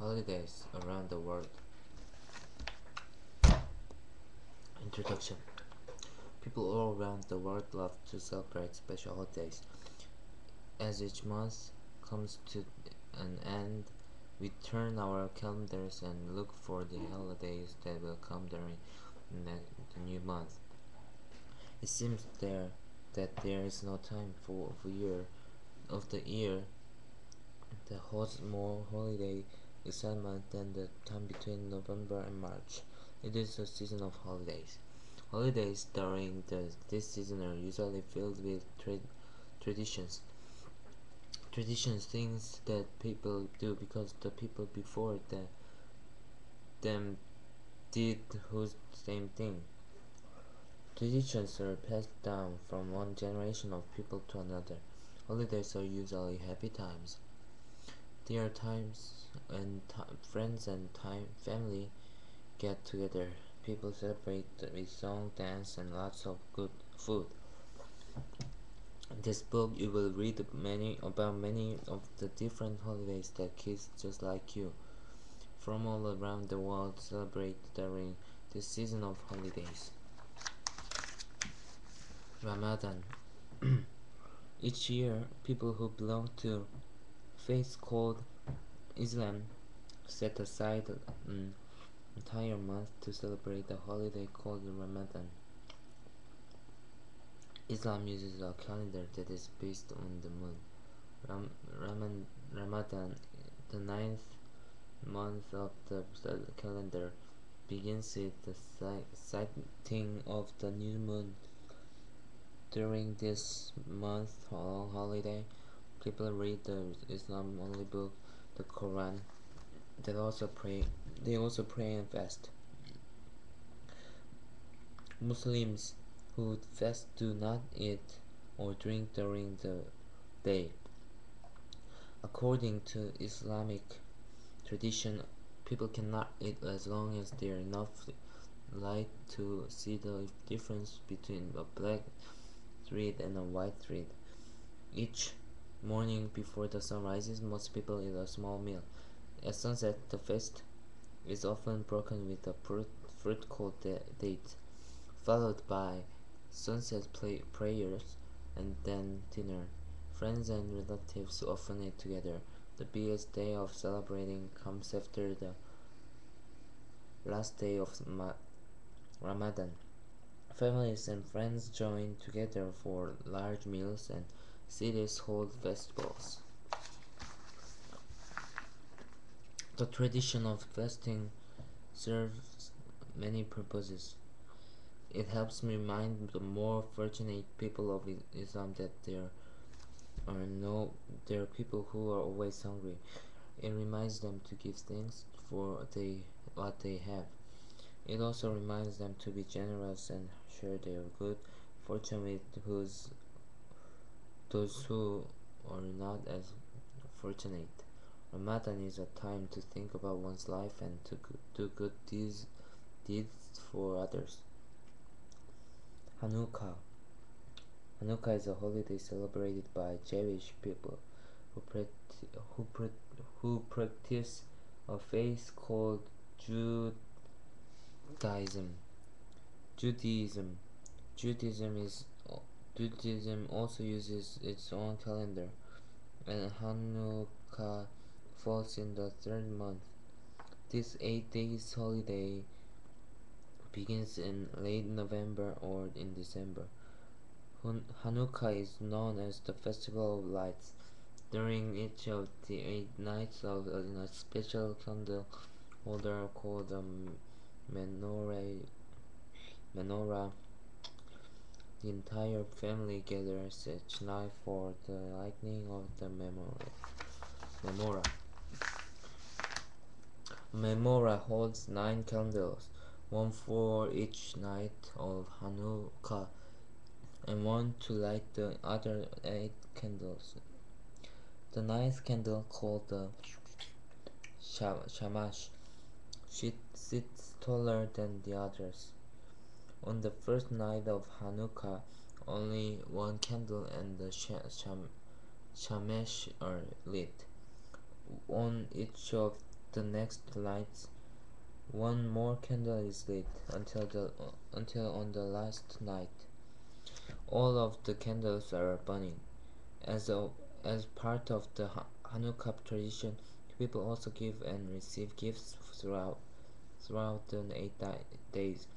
Holidays around the world. Introduction. People all around the world love to celebrate special holidays. As each month comes to an end, we turn our calendars and look for the holidays that will come during the new month. It seems that there is no time of the year that holds more holiday excitement than the time between November and March. It is a season of holidays. Holidays during this season are usually filled with traditions. Traditions, things that people do because the people before them did whose same thing. Traditions are passed down from one generation of people to another. Holidays are usually happy times. They are times when friends and family get together. People celebrate with song, dance, and lots of good food. In this book, you will read many of the different holidays that kids just like you from all around the world celebrate during this season of holidays. Ramadan. Each year, people who belong to faith called Islam set aside an entire month to celebrate a holiday called Ramadan. Islam uses a calendar that is based on the moon. Ramadan, the ninth month of the calendar, begins with the sighting of the new moon. During this month-long holiday, people read the Islam-only book, the Quran. They also pray and fast. Muslims who fast do not eat or drink during the day. According to Islamic tradition, people cannot eat as long as there is enough light to see the difference between a black thread and a white thread. Each morning before the sun rises, most people eat a small meal. At sunset, the fast is often broken with a fruit called date, followed by sunset prayers and then dinner. Friends and relatives often eat together. The biggest day of celebrating comes after the last day of Ramadan. Families and friends join together for large meals and cities hold festivals. The tradition of fasting serves many purposes. It helps me remind the more fortunate people of Islam that there are people who are always hungry. It reminds them to give thanks for what they have. It also reminds them to be generous and share their good fortune with those who are not as fortunate. Ramadan is a time to think about one's life and to do good deeds for others. Hanukkah. Hanukkah is a holiday celebrated by Jewish people who practice a faith called Judaism. Judaism. Judaism also uses its own calendar, and Hanukkah falls in the third month. This 8 days holiday begins in late November or in December. Hanukkah is known as the Festival of Lights. During each of the 8 nights of a special candle holder called a menorah, the entire family gathers each night for the lighting of the menorah. Menorah holds 9 candles, one for each night of Hanukkah, and one to light the other 8 candles. The ninth candle, called the shamash, sits taller than the others. On the first night of Hanukkah, only one candle and the shamash are lit. On each of the next night, one more candle is lit until on the last night, all of the candles are burning. As a, as part of the Hanukkah tradition, people also give and receive gifts throughout the 8 days.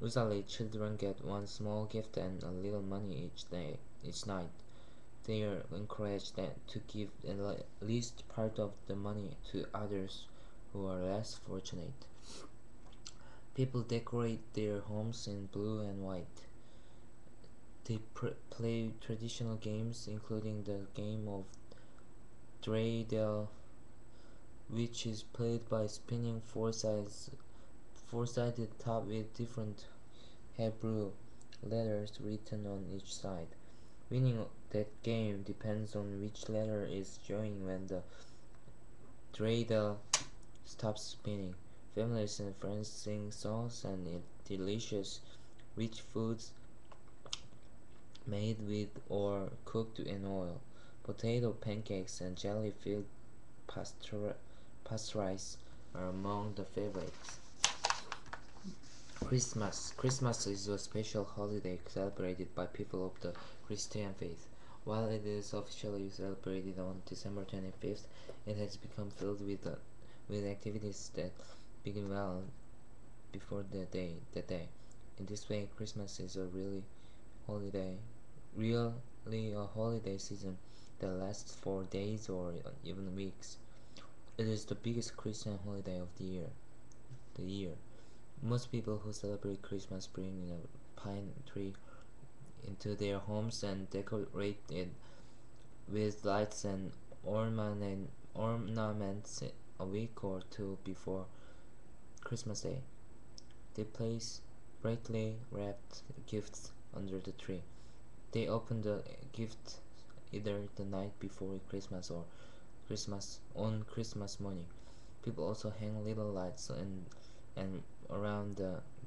Usually, children get one small gift and a little money each night. They are encouraged to give at least part of the money to others who are less fortunate. People decorate their homes in blue and white. They play traditional games, including the game of dreidel, which is played by spinning four-sided top with different Hebrew letters written on each side. Winning that game depends on which letter is showing when the dreidel stops spinning. Families and friends sing songs and eat delicious, rich foods made with or cooked in oil. Potato pancakes and jelly-filled pastries are among the favorites. Christmas is a special holiday celebrated by people of the Christian faith. While it is officially celebrated on December 25th, it has become filled with activities that begin well before the day. In this way, Christmas is really a holiday season that lasts for days or even weeks. It is the biggest Christian holiday of the year. Most people who celebrate Christmas bring a pine tree into their homes and decorate it with lights and ornaments a week or two before Christmas Day. They place brightly wrapped gifts under the tree. They open the gift either the night before Christmas or Christmas morning. People also hang little lights and around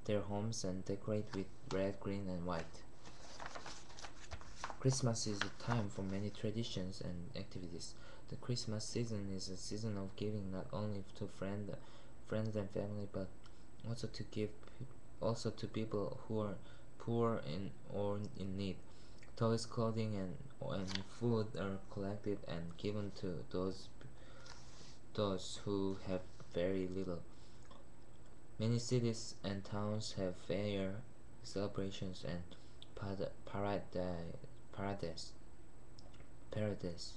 their homes and decorate with red, green, and white. Christmas is a time for many traditions and activities. The Christmas season is a season of giving not only to friends and family, but also to people who are poor or in need. Toys, clothing, and food are collected and given to those who have very little. Many cities and towns have fair celebrations and parades. parades.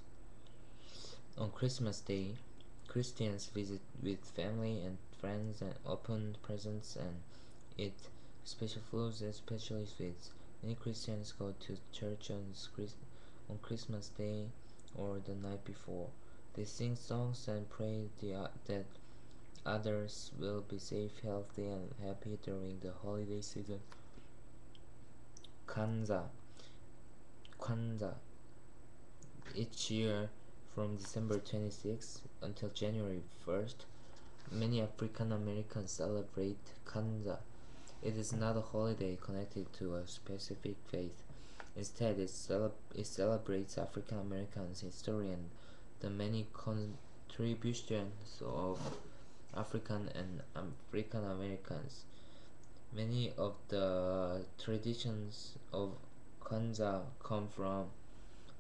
On Christmas Day, Christians visit with family and friends and open presents and eat special foods, especially sweets. Many Christians go to church on Christmas Day or the night before. They sing songs and pray that others will be safe, healthy, and happy during the holiday season. Kwanzaa. Kwanzaa. Each year, from December 26th until January 1st, many African Americans celebrate Kwanzaa. It is not a holiday connected to a specific faith. Instead, it celebrates African Americans' history and the many contributions of African Americans. Many of the traditions of Kwanzaa come from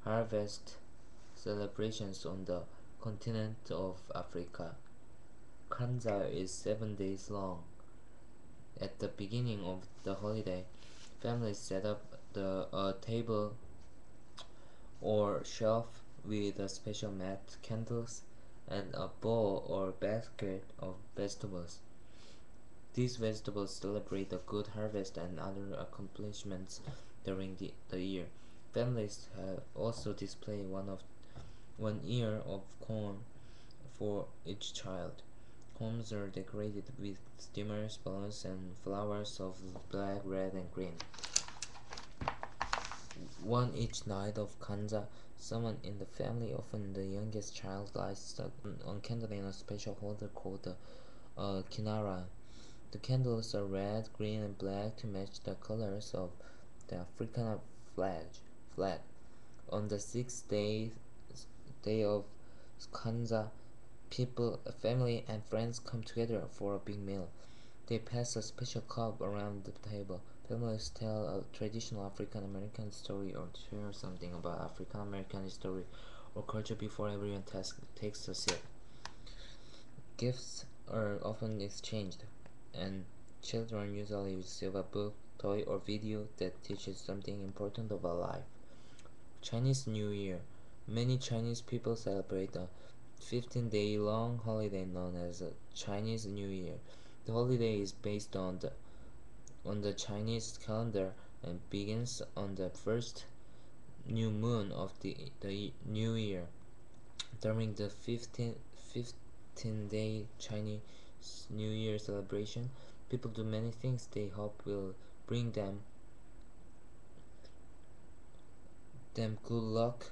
harvest celebrations on the continent of Africa. Kwanzaa is 7 days long. At the beginning of the holiday, families set up a table or shelf with a special mat, candles, and a bowl or basket of vegetables. These vegetables celebrate a good harvest and other accomplishments during the year. Families also display one ear of corn for each child. Homes are decorated with streamers, balloons, and flowers of black, red, and green. One each night of Kwanzaa, someone in the family, often the youngest child, lights a candle in a special holder called the kinara. The candles are red, green, and black to match the colors of the African flag. On the sixth day of Kwanzaa, People, family, and friends come together for a big meal. They pass a special cup around the table. Families tell a traditional African American story or share something about African American history or culture before everyone takes a sip. Gifts are often exchanged, and children usually receive a book, toy, or video that teaches something important about life. Chinese New Year. Many Chinese people celebrate a 15-day-long holiday known as the Chinese New Year. The holiday is based on the Chinese calendar and begins on the first new moon of the new year. During the 15-day Chinese New Year celebration, people do many things they hope will bring them good luck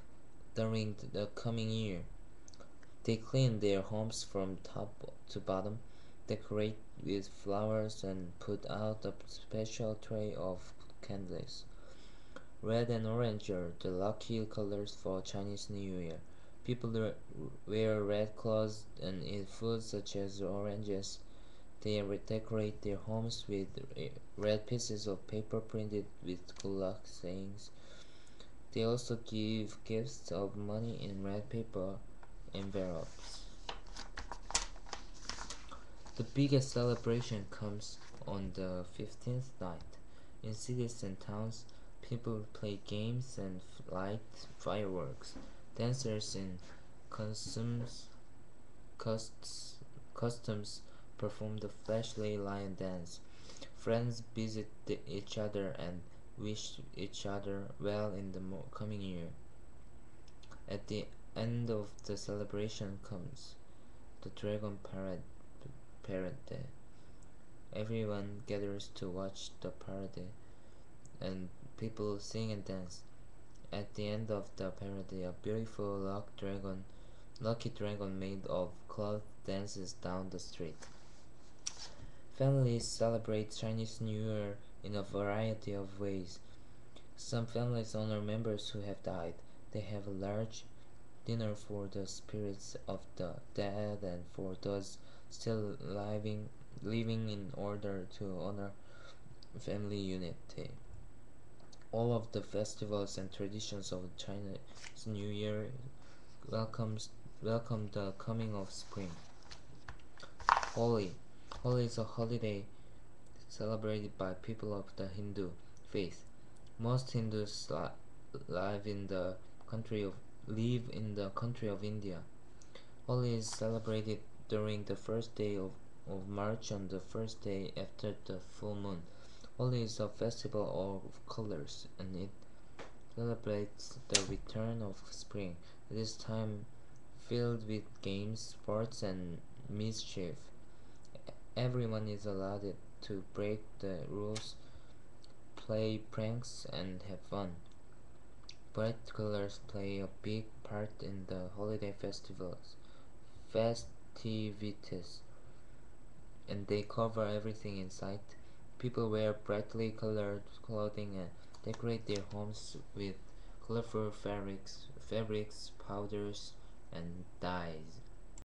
during the coming year. They clean their homes from top to bottom, decorate with flowers, and put out a special tray of candles. Red and orange are the lucky colors for Chinese New Year. People wear red clothes and eat foods such as oranges. They decorate their homes with red pieces of paper printed with good luck sayings. They also give gifts of money in red paper envelopes. The biggest celebration comes on the 15th night. In cities and towns, people play games and light fireworks. Dancers in costumes, costumes perform the flashlight lion dance. Friends visit each other and wish each other well in the coming year. At the end of the celebration comes the Dragon Parade. Everyone gathers to watch the parade, and people sing and dance. At the end of the parade, a beautiful lucky dragon made of cloth dances down the street. Families celebrate Chinese New Year in a variety of ways. Some families honor members who have died. They have a large dinner for the spirits of the dead and for those still living in order to honor family unity. All of the festivals and traditions of Chinese New Year welcome the coming of spring. Holi. Holi is a holiday celebrated by people of the Hindu faith. Most Hindus country of live in the country of India. Holi is celebrated during the first day of March on the first day after the full moon. Holi is a festival of colors and it celebrates the return of spring. It is time filled with games, sports, and mischief. Everyone is allowed to break the rules, play pranks, and have fun. Bright colors play a big part in the holiday festivities, and they cover everything in sight. People wear brightly colored clothing and decorate their homes with colorful fabrics, powders, and dyes.